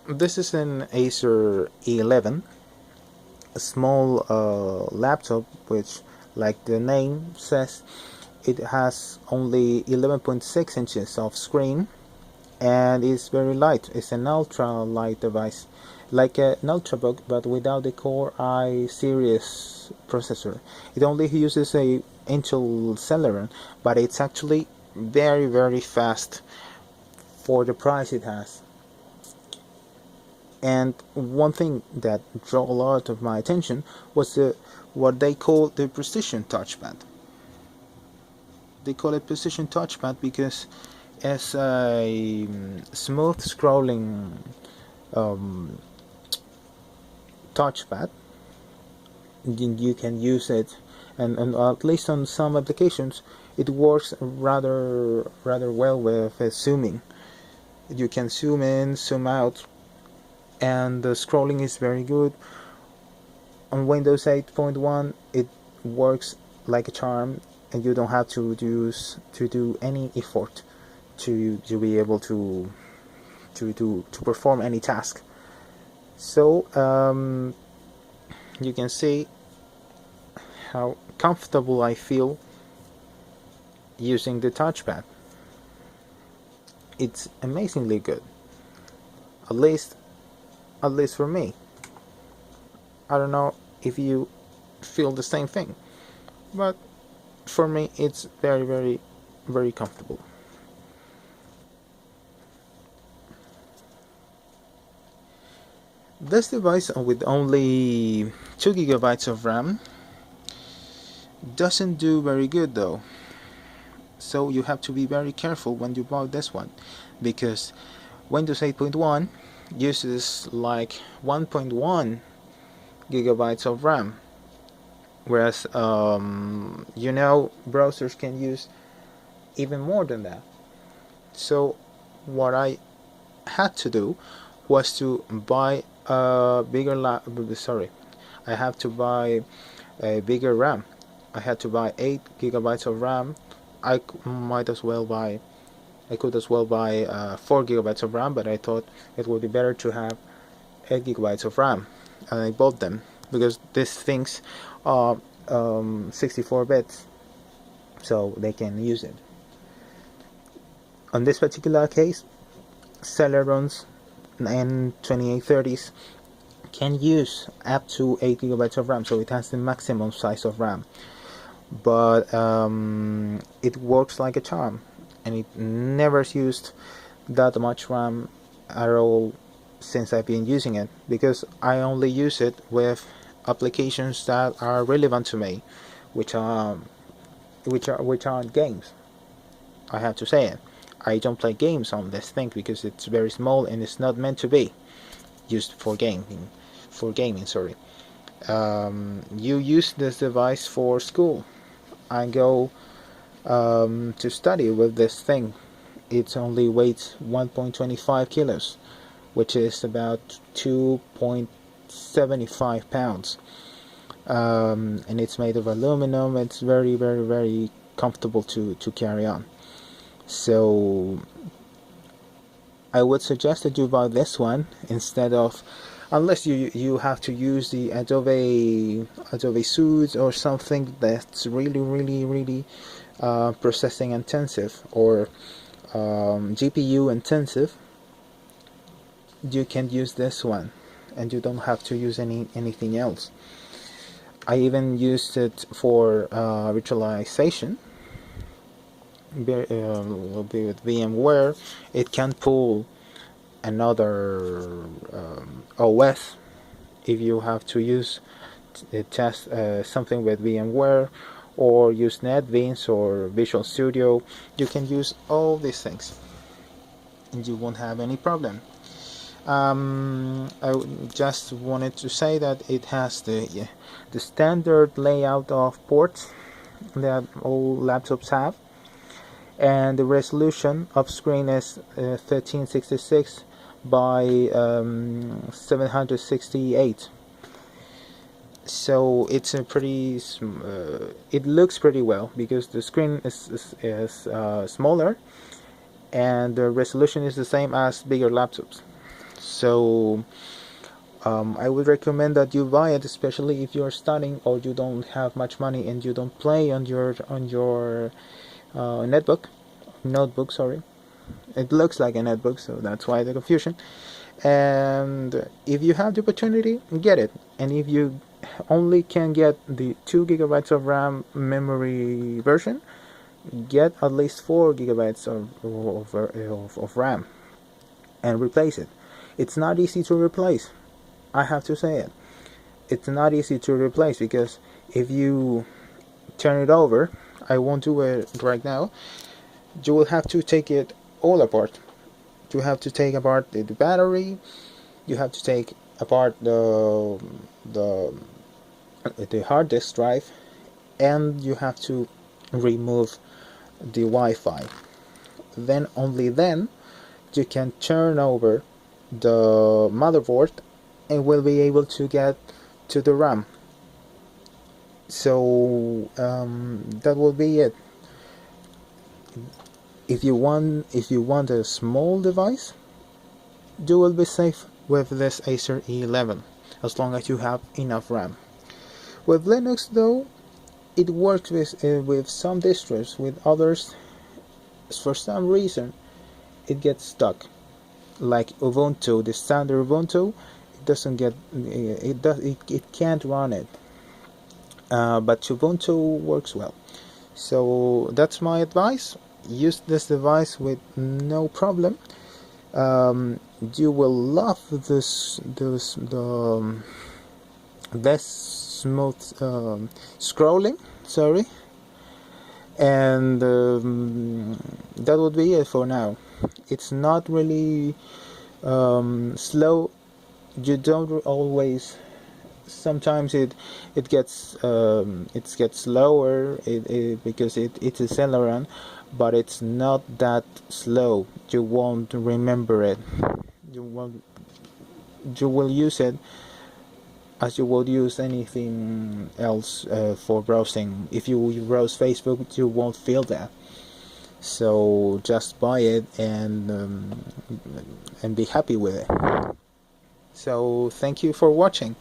This is an Acer E11, a small laptop which, like the name says, it has only 11.6 inches of screen and is very light. It's an ultra light device, like an ultrabook but without the Core i series processor. It only uses a Intel Celeron, but it's actually very fast for the price it has. And one thing that drew a lot of my attention was what they call the precision touchpad. They call it precision touchpad because it's a smooth scrolling um, touchpad. You can use it, and at least on some applications, it works rather well with zooming. You can zoom in, zoom out, and the scrolling is very good. On Windows 8.1 it works like a charm, and you don't have to do any effort to be able to perform any task. So you can see how comfortable I feel using the touchpad. It's amazingly good, at least for me. I don't know if you feel the same thing, but for me it's very comfortable. This device with only 2 gigabytes of RAM doesn't do very good though, so you have to be very careful when you buy this one, because Windows 8.1 uses like 1.1 gigabytes of RAM, whereas browsers can use even more than that. So what I had to do was to buy a bigger I have to buy a bigger RAM. I had to buy 8 gigabytes of RAM. I could as well buy 4 gigabytes of RAM, but I thought it would be better to have 8 gigabytes of RAM, and I bought them because these things are 64 bits, so they can use it. On this particular case, Celerons and 2830s can use up to 8 gigabytes of RAM, so it has the maximum size of RAM, but it works like a charm, and it never used that much RAM at all since I've been using it, because I only use it with applications that are relevant to me, which aren't games. I have to say it. I don't play games on this thing because it's very small and it's not meant to be used for gaming. Sorry. You use this device for school. I go to study with this thing. It only weighs 1.25 kilos, which is about 2.75 pounds. And it's made of aluminum. It's very comfortable to carry on. So I would suggest that you buy this one instead of, unless you have to use the Adobe Suite or something that's really processing intensive or GPU intensive. You can use this one, and you don't have to use anything else. I even used it for virtualization. Will be with VMware. It can pull another OS if you have to use test something with VMware, or use NetBeans or Visual Studio. You can use all these things and you won't have any problem. I just wanted to say that it has the standard layout of ports that all laptops have, and the resolution of screen is 1366 by 768. So it's a pretty it looks pretty well because the screen is smaller and the resolution is the same as bigger laptops. So I would recommend that you buy it, especially if you're studying or you don't have much money and you don't play on your notebook. Sorry, it looks like a notebook, so that's why the confusion. And if you have the opportunity, get it. And if you only can get the 2 gigabytes of RAM memory version, get at least 4 gigabytes of RAM and replace it. It's not easy to replace. I have to say it. It's not easy to replace, because if you turn it over, I won't do it right now, you will have to take it all apart. You have to take apart the battery, you have to take apart the hard disk drive, and you have to remove the Wi-Fi. Then, only then, you can turn over the motherboard and will be able to get to the RAM. So that will be it. If you want a small device, you will be safe with this Acer E11, as long as you have enough RAM. With Linux though, it works with some distros. With others, for some reason, it gets stuck. Like Ubuntu, the standard Ubuntu, it doesn't get it can't run it. But Ubuntu works well. So that's my advice. Use this device with no problem. You will love the smooth scrolling. Sorry, and that would be it for now. It's not really slow. You don't always. Sometimes it gets slower because it's a Celeron, but it's not that slow. You won't remember it. You will use it as you would use anything else for browsing. If you browse Facebook, you won't feel that. So just buy it and be happy with it. So thank you for watching.